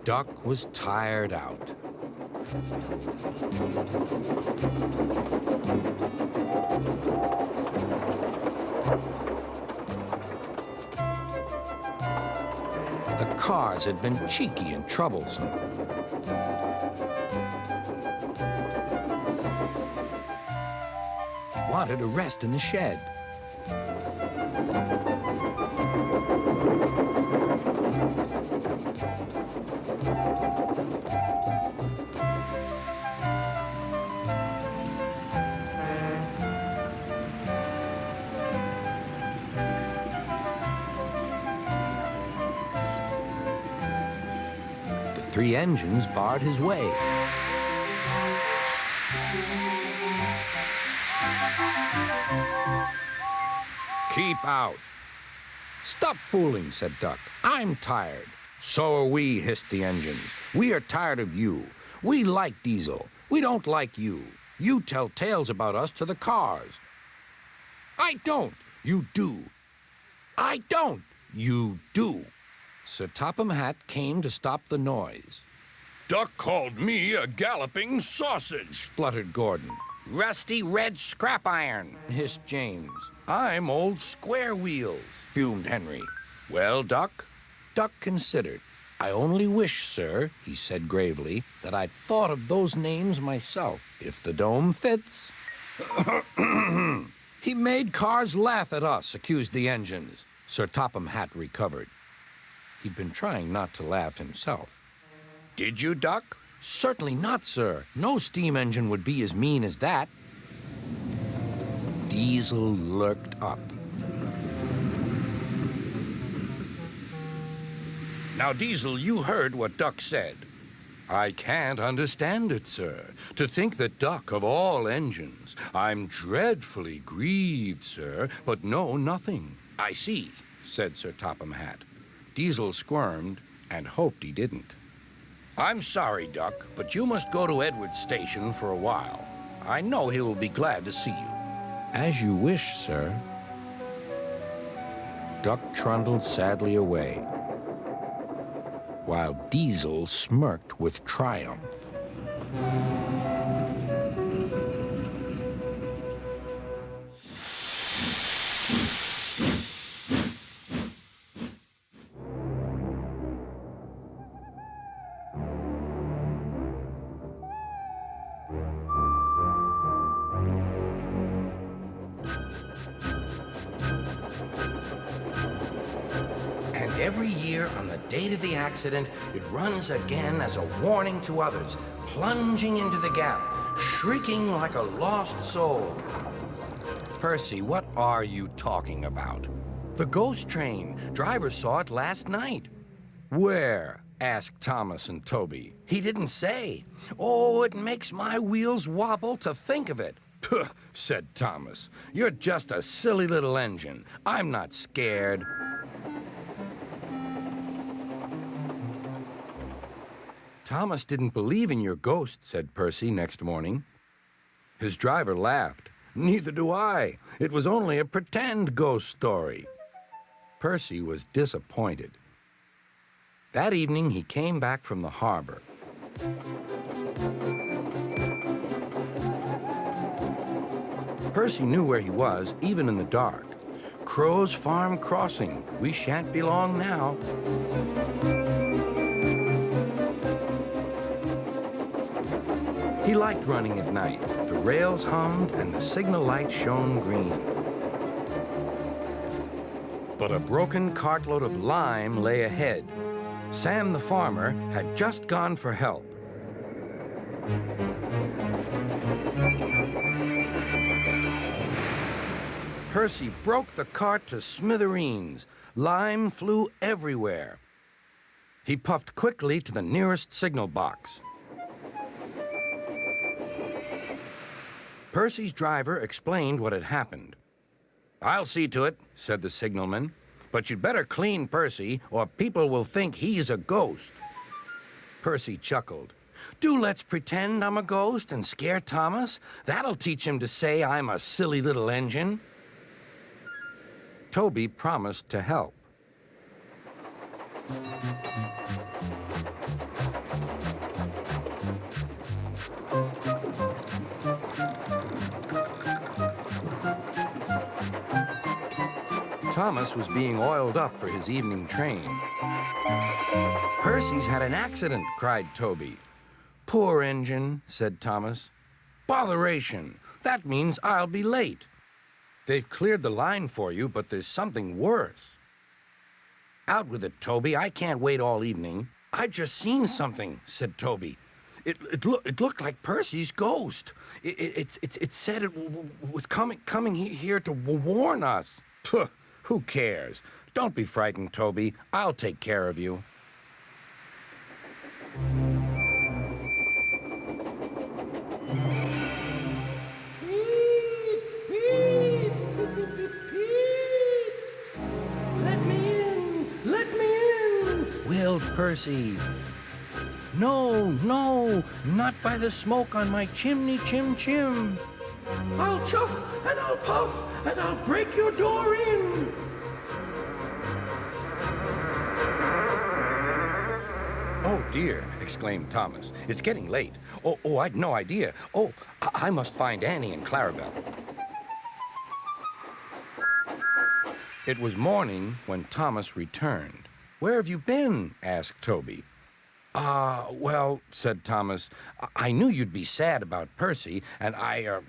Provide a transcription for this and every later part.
Duck was tired out. The cars had been cheeky and troublesome. He wanted a rest in the shed. The 3 engines barred his way. Keep out. Stop fooling, said Duck. I'm tired. So are we, hissed the engines. We are tired of you. We like Diesel. We don't like you. You tell tales about us to the cars. I don't. You do. I don't. You do. Sir Topham Hatt came to stop the noise. Duck called me a galloping sausage, spluttered Gordon. Rusty red scrap iron, hissed James. I'm old square wheels, fumed Henry. Well, Duck? Duck considered. I only wish, sir, he said gravely, that I'd thought of those names myself, if the dome fits. He made cars laugh at us, accused the engines. Sir Topham Hatt recovered. He'd been trying not to laugh himself. Did you, Duck? Certainly not, sir. No steam engine would be as mean as that. Diesel lurked up. Now, Diesel, you heard what Duck said. I can't understand it, sir. To think that Duck, of all engines, I'm dreadfully grieved, sir, but know nothing. I see, said Sir Topham Hatt. Diesel squirmed and hoped he didn't. I'm sorry, Duck, but you must go to Edward's station for a while. I know he will be glad to see you. As you wish, sir. Duck trundled sadly away, while Diesel smirked with triumph. Every year, on the date of the accident, it runs again as a warning to others, plunging into the gap, shrieking like a lost soul. Percy, what are you talking about? The ghost train. Driver saw it last night. Where? Asked Thomas and Toby. He didn't say. Oh, it makes my wheels wobble to think of it. Puh, said Thomas. You're just a silly little engine. I'm not scared. Thomas didn't believe in your ghost, said Percy next morning. His driver laughed. Neither do I. It was only a pretend ghost story. Percy was disappointed. That evening, he came back from the harbor. Percy knew where he was, even in the dark. Crow's Farm Crossing. We shan't be long now. He liked running at night. The rails hummed and the signal light shone green. But a broken cartload of lime lay ahead. Sam the farmer had just gone for help. Percy broke the cart to smithereens. Lime flew everywhere. He puffed quickly to the nearest signal box. Percy's driver explained what had happened. I'll see to it, said the signalman. But you'd better clean Percy, or people will think he's a ghost. Percy chuckled. Do let's pretend I'm a ghost and scare Thomas. That'll teach him to say I'm a silly little engine. Toby promised to help. Thomas was being oiled up for his evening train. "Percy's had an accident," cried Toby. "Poor engine," said Thomas. "Botheration! That means I'll be late." "They've cleared the line for you, but there's something worse." "Out with it, Toby. I can't wait all evening." "I just seen something," said Toby. It looked like Percy's ghost. It said it was coming here to warn us." "Puh, who cares? Don't be frightened, Toby. I'll take care of you." "Let me in! Let me in!" wailed Percy. No, not by the smoke on my chimney, chim. "I'll chuff and I'll puff and I'll break your door in." "Oh, dear," exclaimed Thomas. "It's getting late. Oh, I'd no idea. Oh, I must find Annie and Clarabelle." It was morning when Thomas returned. "Where have you been?" asked Toby. Well," said Thomas, "I knew you'd be sad about Percy, and I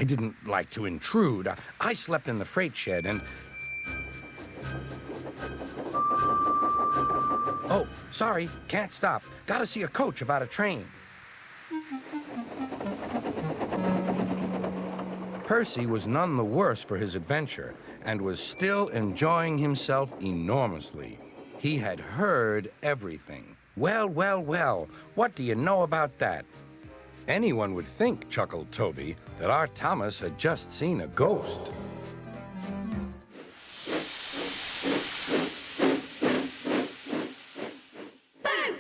didn't like to intrude. I slept in the freight shed and..." "Oh, sorry, can't stop. Gotta see a coach about a train." Percy was none the worse for his adventure and was still enjoying himself enormously. He had heard everything. Well, what do you know about that?" "Anyone would think," chuckled Toby, "that our Thomas had just seen a ghost." Boo!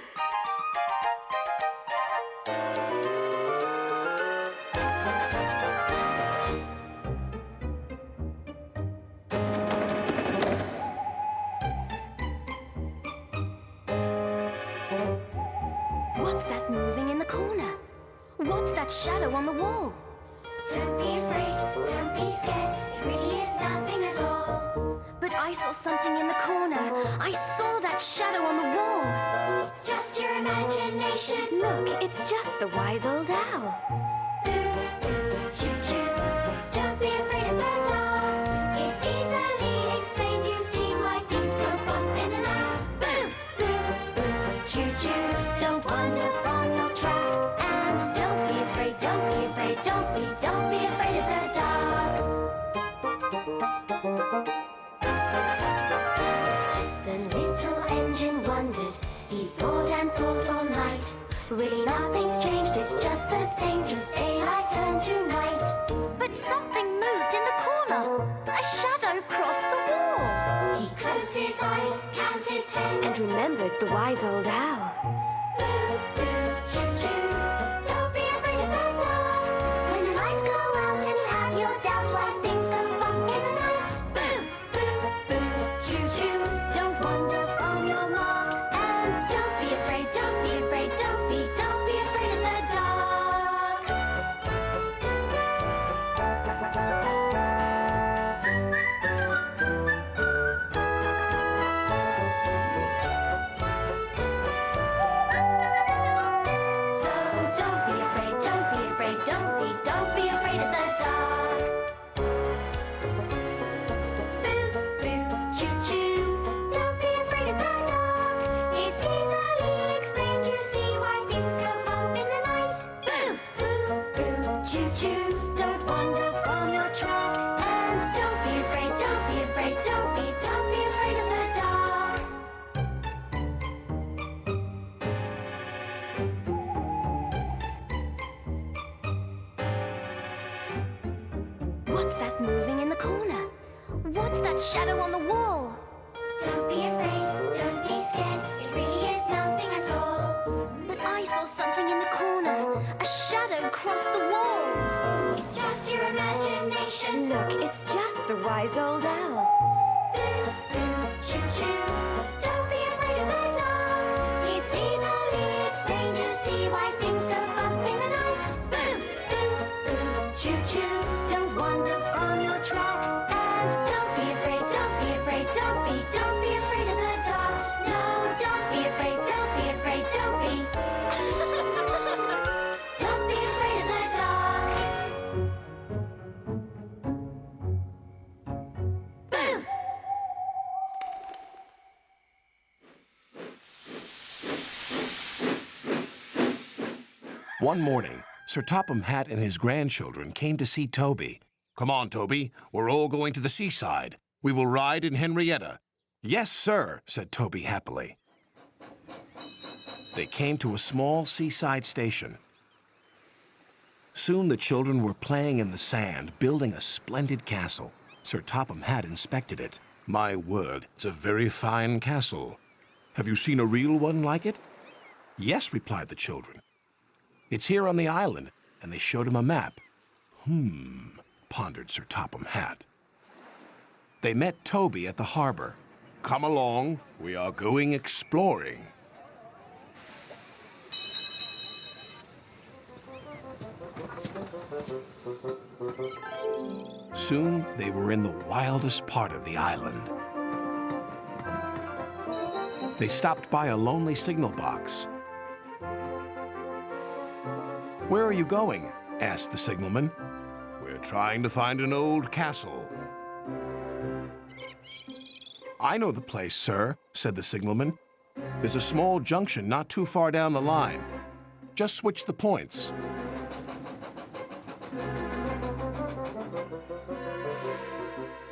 What's that moving in the corner? What's that shadow on the wall? Don't be afraid, don't be scared, it really is nothing at all. But I saw something in the corner. I saw that shadow on the wall. It's just your imagination. Look, it's just the wise old owl. Boo, boo, choo choo, don't be afraid of the dark. It's easily explained, you see why things go bump in the night. Boo! Boo, boo, choo choo, don't wander from your track. And don't be afraid, don't be afraid, don't be afraid of the dark. The little engine wondered, he thought and thought all night. Really nothing's changed, it's just the same, just daylight turned to night. But something moved in the corner. A shadow crossed the wall. He closed his eyes, counted 10. And remembered the wise old owl. Boo, boo, choo choo, don't be afraid of the dark. When the lights go out and you have your doubts, why things go bump in the night. Boo, boo, boo, choo choo, don't wander from your mark. And don't be afraid, don't be afraid, don't be afraid of the dark. So don't be afraid, don't be afraid, don't be afraid of the dark. Boo, boo, choo choo, don't be afraid of the dark. It's easily explained, you see why things go bump in the night. Boo, boo, boo, choo choo, don't wander from your track. And don't be afraid, don't be afraid, don't be afraid of the dark. What's that moving in the corner? What's that shadow on the wall? Don't be afraid, don't be scared, it really is nothing at all. But I saw something in the corner. A shadow crossed the wall. It's just your imagination. Look, it's just the wise old owl. Boo, boo, choo choo, don't be afraid of the dark. It's easily explained, you see why things go bump in the night. Boo, boo, boo, choo choo, don't wander from your track. And don't be afraid, don't be One morning, Sir Topham Hatt and his grandchildren came to see Toby. "Come on, Toby. We're all going to the seaside. We will ride in Henrietta." "Yes, sir," said Toby happily. They came to a small seaside station. Soon the children were playing in the sand, building a splendid castle. Sir Topham Hatt inspected it. "My word, it's a very fine castle. Have you seen a real one like it?" "Yes," replied the children. "It's here on the island," and they showed him a map. Pondered Sir Topham Hatt. They met Toby at the harbor. "Come along, we are going exploring." Soon they were in the wildest part of the island. They stopped by a lonely signal box. "Where are you going?" asked the signalman. "We're trying to find an old castle." "I know the place, sir," said the signalman. "There's a small junction not too far down the line. Just switch the points."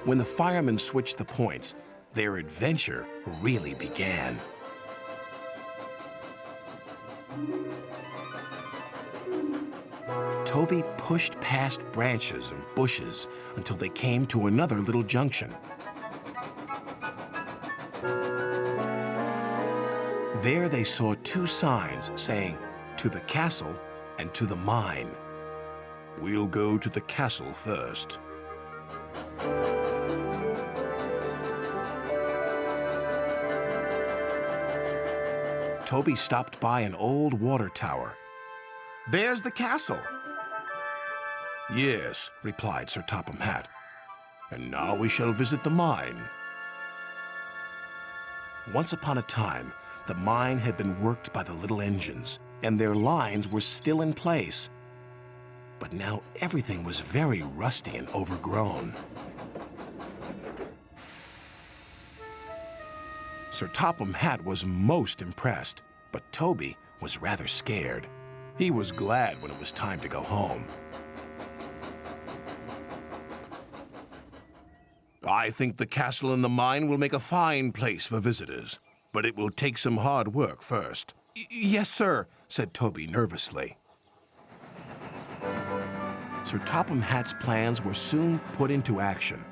When the firemen switched the points, their adventure really began. Toby pushed past branches and bushes until they came to another little junction. There they saw two signs saying, "To the castle" and "To the mine." "We'll go to the castle first." Toby stopped by an old water tower. "There's the castle." "Yes," replied Sir Topham Hatt. "And now we shall visit the mine." Once upon a time, the mine had been worked by the little engines, and their lines were still in place. But now everything was very rusty and overgrown. Sir Topham Hatt was most impressed, but Toby was rather scared. He was glad when it was time to go home. "I think the castle and the mine will make a fine place for visitors, but it will take some hard work first." "Yes, sir," said Toby nervously. Sir Topham Hatt's plans were soon put into action,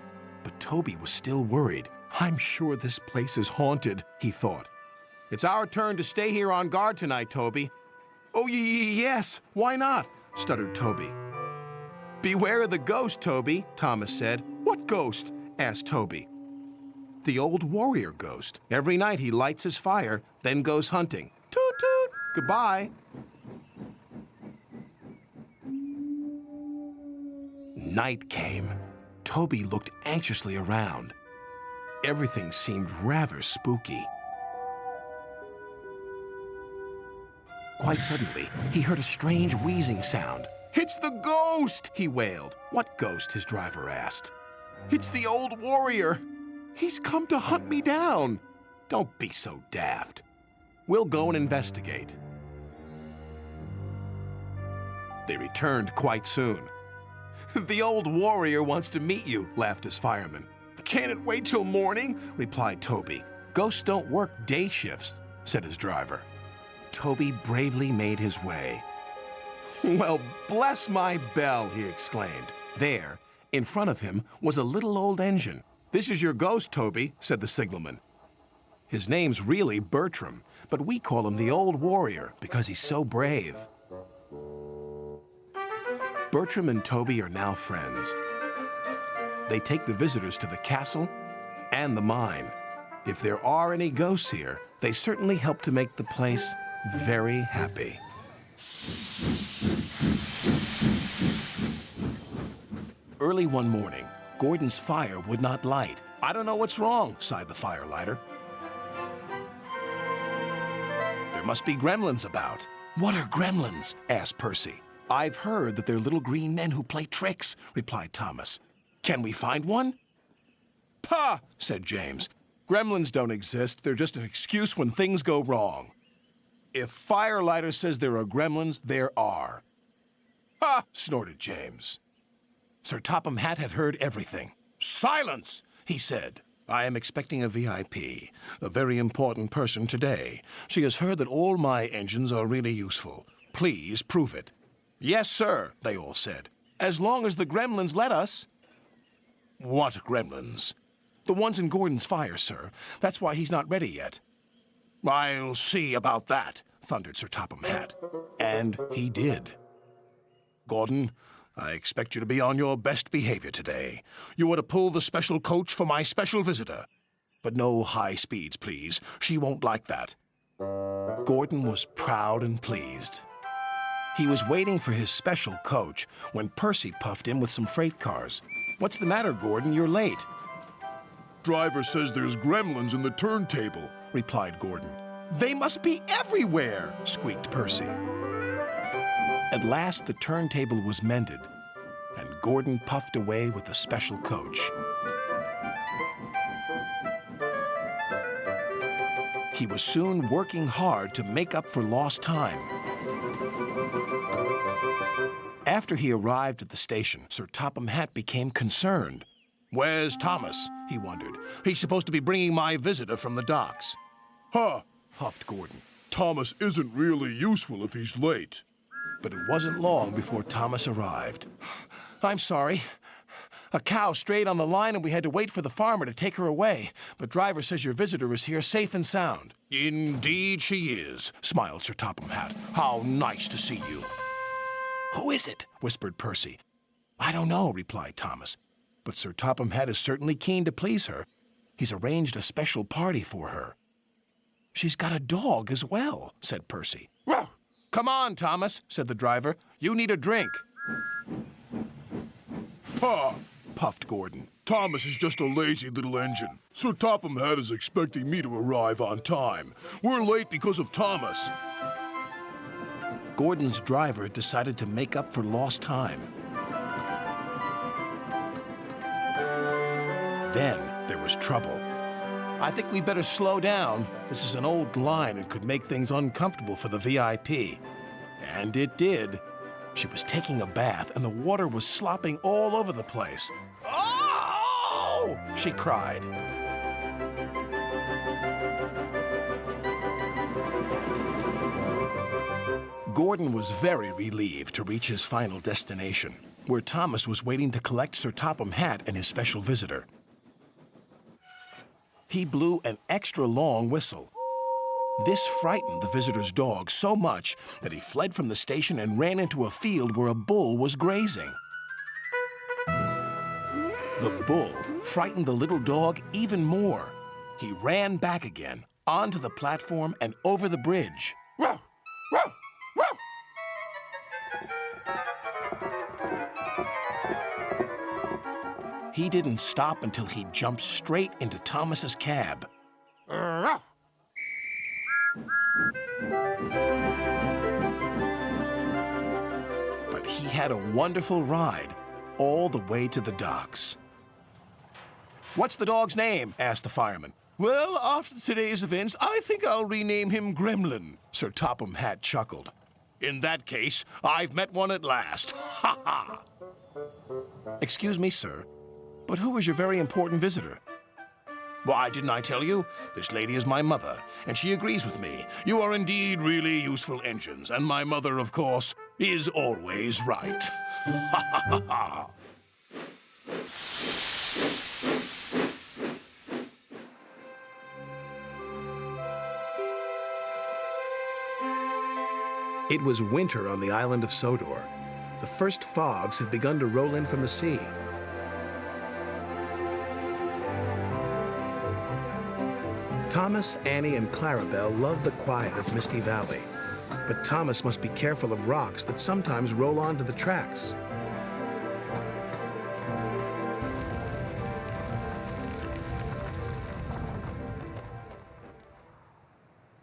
but Toby was still worried. "I'm sure this place is haunted," he thought. "It's our turn to stay here on guard tonight, Toby." "Oh, yes, why not?" stuttered Toby. "Beware of the ghost, Toby," Thomas said. "What ghost?" asked Toby. "The old warrior ghost. Every night he lights his fire, then goes hunting. Toot toot, goodbye." Night came. Toby looked anxiously around. Everything seemed rather spooky. Quite suddenly, he heard a strange wheezing sound. "It's the ghost!" he wailed. "What ghost?" his driver asked. "It's the old warrior. He's come to hunt me down." "Don't be so daft. We'll go and investigate." They returned quite soon. "The old warrior wants to meet you," laughed his fireman. "Can't it wait till morning?" replied Toby. "Ghosts don't work day shifts," said his driver. Toby bravely made his way. "Well, bless my bell," he exclaimed. There, in front of him, was a little old engine. "This is your ghost, Toby," said the signalman. "His name's really Bertram, but we call him the Old Warrior because he's so brave." Bertram and Toby are now friends. They take the visitors to the castle and the mine. If there are any ghosts here, they certainly help to make the place very happy. Early one morning, Gordon's fire would not light. "I don't know what's wrong," sighed the firelighter. "There must be gremlins about." "What are gremlins?" asked Percy. "I've heard that they're little green men who play tricks," replied Thomas. "Can we find one?" "Pah!" said James. "Gremlins don't exist. They're just an excuse when things go wrong." If Firelighter says there are gremlins, there are. Ha! Snorted James. Sir Topham Hatt had heard everything. Silence, he said. I am expecting a VIP, a very important person today. She has heard that all my engines are really useful. Please prove it. Yes, sir, they all said. As long as the gremlins let us. What gremlins? The ones in Gordon's fire, sir. That's why he's not ready yet. I'll see about that, thundered Sir Topham Hatt. And he did. Gordon, I expect you to be on your best behavior today. You are to pull the special coach for my special visitor. But no high speeds, please. She won't like that. Gordon was proud and pleased. He was waiting for his special coach when Percy puffed in with some freight cars. What's the matter, Gordon? You're late. Driver says there's gremlins in the turntable, replied Gordon. They must be everywhere, squeaked Percy. At last, the turntable was mended, and Gordon puffed away with the special coach. He was soon working hard to make up for lost time. After he arrived at the station, Sir Topham Hatt became concerned. Where's Thomas? He wondered. He's supposed to be bringing my visitor from the docks. Huh, huffed Gordon. Thomas isn't really useful if he's late. But it wasn't long before Thomas arrived. I'm sorry. A cow strayed on the line and we had to wait for the farmer to take her away. But driver says your visitor is here safe and sound. Indeed she is, smiled Sir Topham Hatt. How nice to see you. Who is it? Whispered Percy. I don't know, replied Thomas. But Sir Topham Hatt is certainly keen to please her. He's arranged a special party for her. She's got a dog as well, said Percy. Row! Come on, Thomas, said the driver. You need a drink. Paw, puffed Gordon. Thomas is just a lazy little engine. Sir Topham Hatt is expecting me to arrive on time. We're late because of Thomas. Gordon's driver had decided to make up for lost time. Then there was trouble. I think we better slow down. This is an old line and could make things uncomfortable for the VIP. And it did. She was taking a bath and the water was slopping all over the place. Oh! She cried. Gordon was very relieved to reach his final destination, where Thomas was waiting to collect Sir Topham Hatt and his special visitor. He blew an extra long whistle. This frightened the visitor's dog so much that he fled from the station and ran into a field where a bull was grazing. The bull frightened the little dog even more. He ran back again, onto the platform and over the bridge. Row! Row! Row! He didn't stop until he jumped straight into Thomas's cab. But he had a wonderful ride, all the way to the docks. What's the dog's name? Asked the fireman. Well, after today's events, I think I'll rename him Gremlin, Sir Topham Hatt chuckled. In that case, I've met one at last. Ha ha! Excuse me, sir, but who is your very important visitor? Why, didn't I tell you? This lady is my mother, and she agrees with me. You are indeed really useful engines, and my mother, of course, is always right. Ha ha ha ha! It was winter on the island of Sodor. The first fogs had begun to roll in from the sea. Thomas, Annie, and Clarabelle loved the quiet of Misty Valley. But Thomas must be careful of rocks that sometimes roll onto the tracks.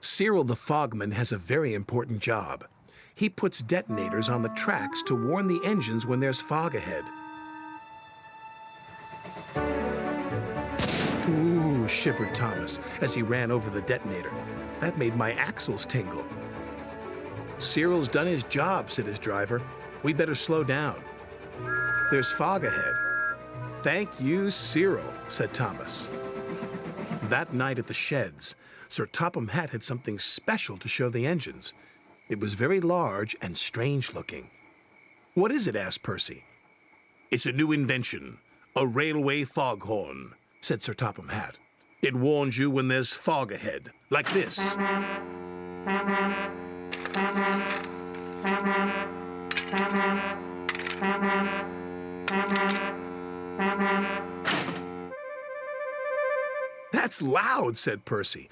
Cyril the Fogman has a very important job. He puts detonators on the tracks to warn the engines when there's fog ahead. Ooh, shivered Thomas as he ran over the detonator. That made my axles tingle. Cyril's done his job, said his driver. We'd better slow down. There's fog ahead. Thank you, Cyril, said Thomas. That night at the sheds, Sir Topham Hatt had something special to show the engines. It was very large and strange looking. What is it? Asked Percy. It's a new invention, a railway foghorn, said Sir Topham Hatt. It warns you when there's fog ahead, like this. That's loud, said Percy.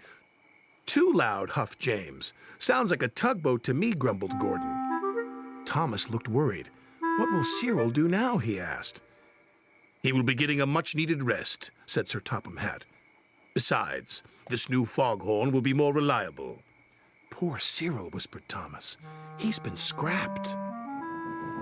Too loud, huffed James. Sounds like a tugboat to me, grumbled Gordon. Thomas looked worried. What will Cyril do now? He asked. He will be getting a much-needed rest, said Sir Topham Hatt. Besides, this new foghorn will be more reliable. Poor Cyril, whispered Thomas. He's been scrapped.